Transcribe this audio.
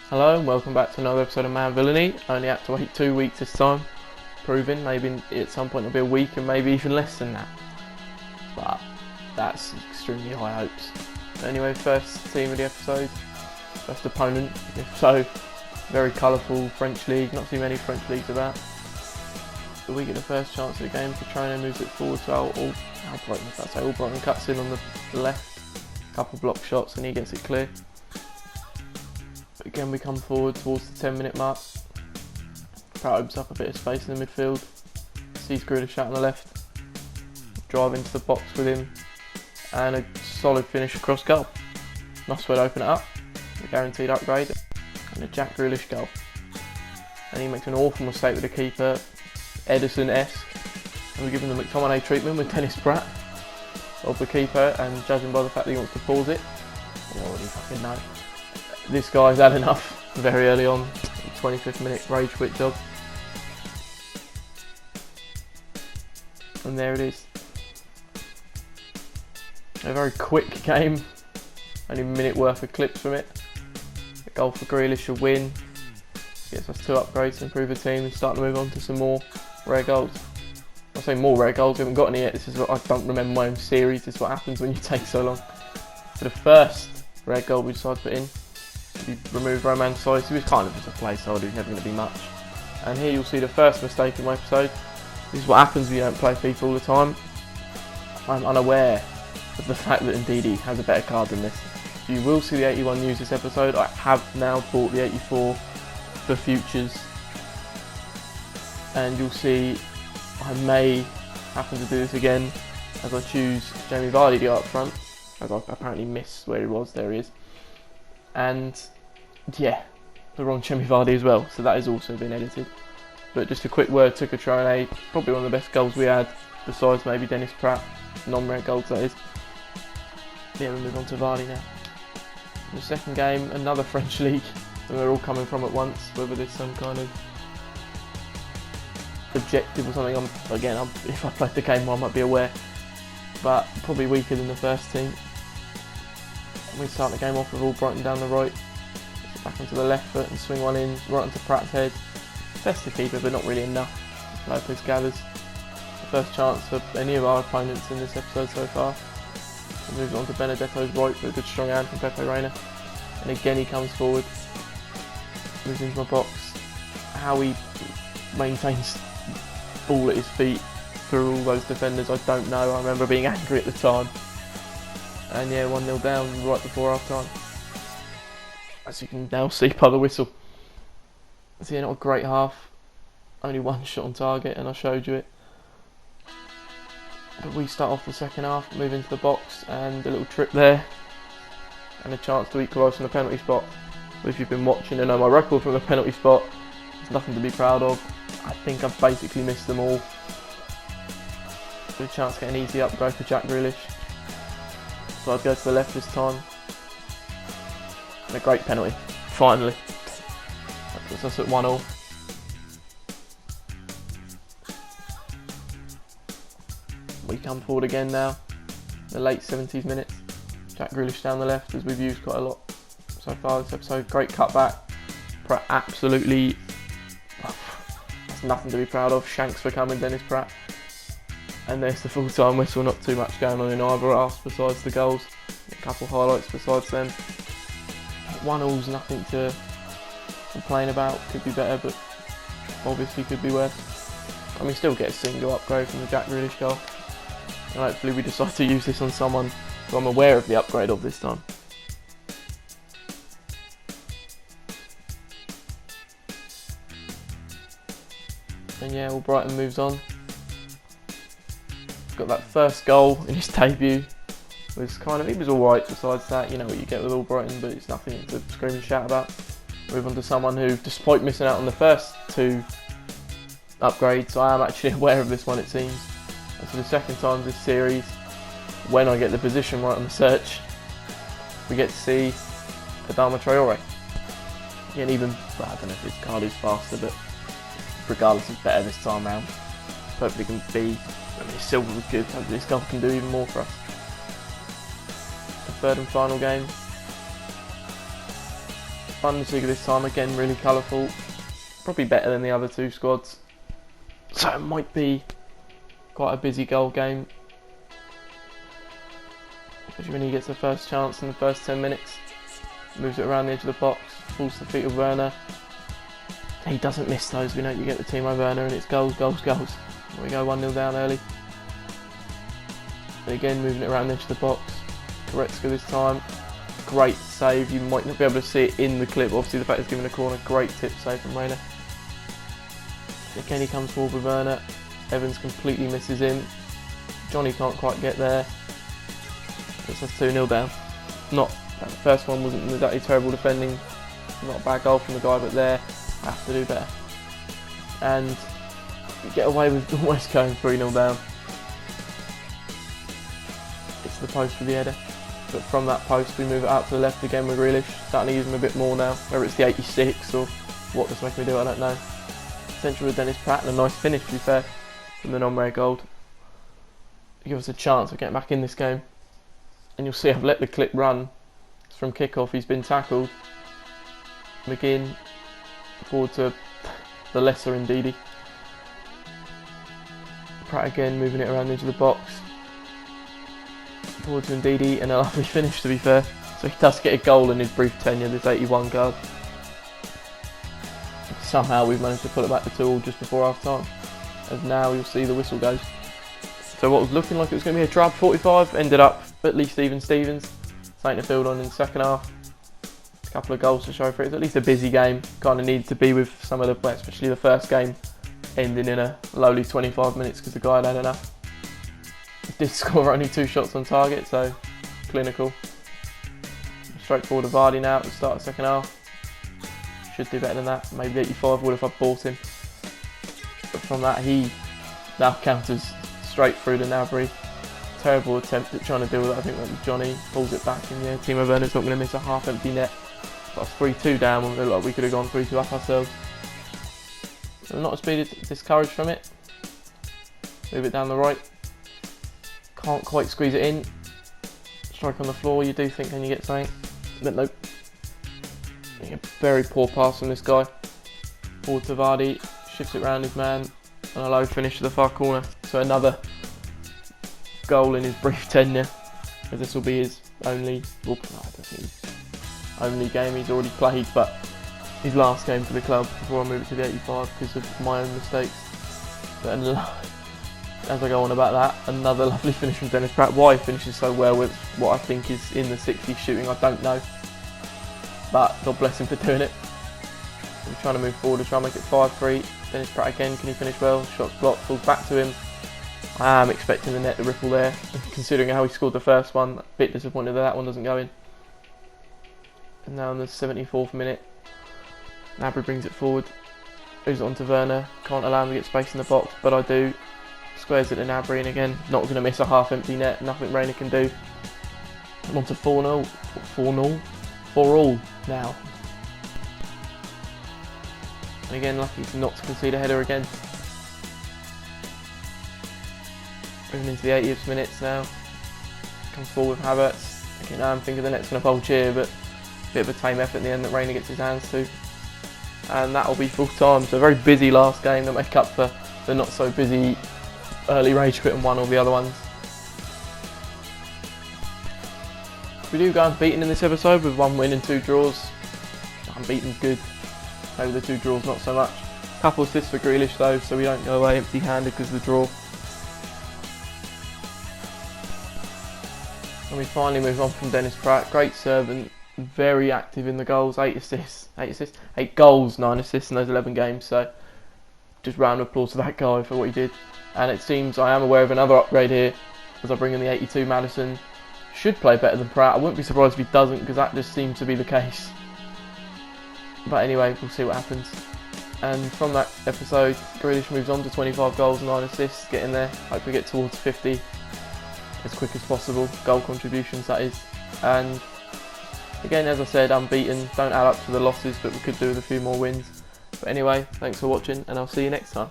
Hello and welcome back to another episode of Madvillainy. Only had to wait 2 weeks this time, proving maybe at some point it'll be a week and maybe even less than that. But that's extremely high hopes. Anyway, first team of the episode, first opponent, if so, very colourful French league, not too many French leagues about. But we get the first chance of the game. Petrone moves it forward to Albrighton cuts in on the left, couple block shots and he gets it clear. Again we come forward towards the 10-minute mark. Pratt opens up a bit of space in the midfield. Sees Grealish out on the left. Drive into the box with him. And a solid finish across goal. Nice way to open it up. A guaranteed upgrade. And a Jack Grealish goal. And he makes an awful mistake with the keeper. Edison-esque. And we're giving the McTominay treatment with Dennis Pratt of the keeper, and judging by the fact that he wants to pause it, you already fucking know. This guy's had enough very early on. 25th minute rage quit job. And there it is. A very quick game. Only a minute worth of clips from it. A goal for Grealish, a win. Gets us 2 upgrades to improve the team and start to move on to some more rare goals. I say more rare goals, we haven't got any yet. This is what I don't remember my own series. This is what happens when you take so long. For the first rare goal we decided to put in, we removed Roman Size. He was kind of just a placeholder, he's never going to be much. And here you'll see the first mistake in my episode. This is what happens when you don't play FIFA all the time. I'm unaware of the fact that Ndidi has a better card than this. You will see the 81 used this episode. I have now bought the 84 for futures. And you'll see I may happen to do this again as I choose Jamie Vardy to go up front, as I apparently missed where he was. There he is. And yeah, the wrong Jamie Vardy as well, so that has also been edited. But just a quick word to Petrone, probably one of the best goals we had, besides maybe Dennis Pratt, non-rare goals that is. Yeah, we move on to Vardy now. The second game, another French league, and they're all coming from at once, whether there's some kind of objective or something. If I played the game I might be aware, but probably weaker than the first team. We start the game off with Albrighton down the right, back onto the left foot and swing one in right onto Pratt's head. Best the keeper, but not really enough. Lopez gathers. The first chance for any of our opponents in this episode so far. He moves on to Benedetto's right for a good strong hand from Pepe Reina. And again he comes forward. Moves into my box. How he maintains ball at his feet through all those defenders, I don't know. I remember being angry at the time. And yeah, 1-0 down right before half time. As you can now see by the whistle. So yeah, not a great half. Only one shot on target, and I showed you it. But we start off the second half, move into the box, and a little trip there. And a chance to equalise from the penalty spot. But if you've been watching and know my record from the penalty spot, there's nothing to be proud of. I think I've basically missed them all. Good chance to get an easy upgrade for Jack Grealish. So I'd go to the left this time. And a great penalty, finally. That puts us at 1-1. We come forward again now. The late 70s minutes. Jack Grealish down the left, as we've used quite a lot so far this episode. Great cutback. Pratt absolutely... That's nothing to be proud of. Shanks for coming, Dennis Pratt. And there's the full-time whistle. Not too much going on in either half besides the goals. A couple highlights besides them. 1-1's nothing to complain about. Could be better, but obviously could be worse. And we still get a single upgrade from the Jack Grealish goal. And hopefully we decide to use this on someone who I'm aware of the upgrade of this time. And yeah, Albrighton moves on. Got that first goal in his debut. He was alright besides that, you know what you get with Albrighton, but it's nothing to scream and shout about. Move on to someone who, despite missing out on the first 2 upgrades, I am actually aware of this one, it seems. And for the second time this series, when I get the position right on the search, we get to see Adama Traore. Yeah, and even, well, I don't know if his card is faster, but regardless, it's better this time round. Hopefully can be, silver was good, hopefully this goal can do even more for us. The third and final game. Bundesliga this time, again really colourful, probably better than the other two squads, so it might be quite a busy goal game, especially when he gets the first chance in the first 10 minutes, moves it around the edge of the box, falls to the feet of Werner. He doesn't miss those. We know you get the Timo Werner and it's goals, goals, goals. There we go, 1-0 down early. And again, moving it around the edge of the box. Goretzka this time. Great save. You might not be able to see it in the clip. Obviously, the fact he's given a corner. Great tip save from Reina. Again, he comes forward with Werner. Evans completely misses him. Johnny can't quite get there. It's us 2-0 down. The first one wasn't exactly terrible defending. Not a bad goal from the guy, but there. Have to do better, and you get away with almost going 3-0 down. It's the post for the header, but from that post we move it out to the left again with Grealish, starting to use him a bit more now, whether it's the 86 or what that's making me do, I don't know. Central with Dennis Pratt, and a nice finish to be fair from the non-rare gold. Give us a chance of getting back in this game, and you'll see I've let the clip run. It's from kickoff, he's been tackled. McGinn forward to the lesser Ndidi. Pratt again, moving it around the edge of the box. Forward to Ndidi, and a lovely finish to be fair. So he does get a goal in his brief tenure, this 81 guard. Somehow we've managed to pull it back to 2-2 just before half time. As now you'll see the whistle goes. So what was looking like it was going to be a drab 45 ended up at least even Stevens. Something to build on in the second half. Couple of goals to show for it. It's at least a busy game. Kind of needed to be with some of the, especially the first game, ending in a lowly 25 minutes because the guy had enough. He did score only 2 shots on target, so clinical. Straightforward to Vardy now at the start of the second half. Should do better than that. Maybe 85 would if I bought him. But from that, he now counters straight through to Gnabry. Terrible attempt at trying to deal with it. I think that was Johnny. Pulls it back, and yeah, Timo Werner's not going to miss a half-empty net. Got 3-2 down when we looked like we could have gone 3-2 up ourselves. So not as discouraged from it. Move it down the right. Can't quite squeeze it in. Strike on the floor, you do think, can you get something? But nope. A very poor pass from this guy. Forward to Vardy, shifts it round his man, and a low finish to the far corner. So another goal in his brief tenure, as this will be his only, only game he's already played, but his last game for the club before I move it to the 85 because of my own mistakes. But as I go on about that, another lovely finish from Dennis Pratt. Why he finishes so well with what I think is in the 60s shooting, I don't know, but God bless him for doing it. We're trying to move forward to try and make it 5-3. Dennis Pratt again, can he finish well? Shots blocked, falls back to him. I am expecting the net to ripple there, considering how he scored the first one. A bit disappointed that one doesn't go in. And now in the 74th minute, Gnabry brings it forward, moves it on to Werner, can't allow him to get space in the box, but I do. Squares it to Gnabry, and again, not going to miss a half-empty net, nothing Reina can do. I'm on to 4-0, 4-0, 4-all now. And again, lucky not to concede a header again. Moving into the 80th minutes now, comes forward with Havertz. Okay, now I'm thinking the net's going to bulge here, but bit of a tame effort in the end that Reina gets his hands to, and that'll be full time. So a very busy last game to make up for the not so busy early rage quit and one or the other ones. We do go unbeaten in this episode with 1 win and 2 draws. Unbeaten's good, maybe the 2 draws not so much. Couple assists for Grealish though, so we don't go away empty handed because of the draw. And we finally move on from Dennis Pratt. Great servant, very active in the goals, 8 goals, 9 assists in those 11 games, so just round of applause to that guy for what he did. And it seems I am aware of another upgrade here as I bring in the 82 Maddison. Should play better than Pratt. I wouldn't be surprised if he doesn't, because that just seems to be the case. But anyway, we'll see what happens. And from that episode, Grealish moves on to 25 goals, 9 assists, getting there. Hope we get towards 50 as quick as possible. Goal contributions, that is. And again, as I said, unbeaten. Don't add up to the losses, but we could do with a few more wins. But anyway, thanks for watching, and I'll see you next time.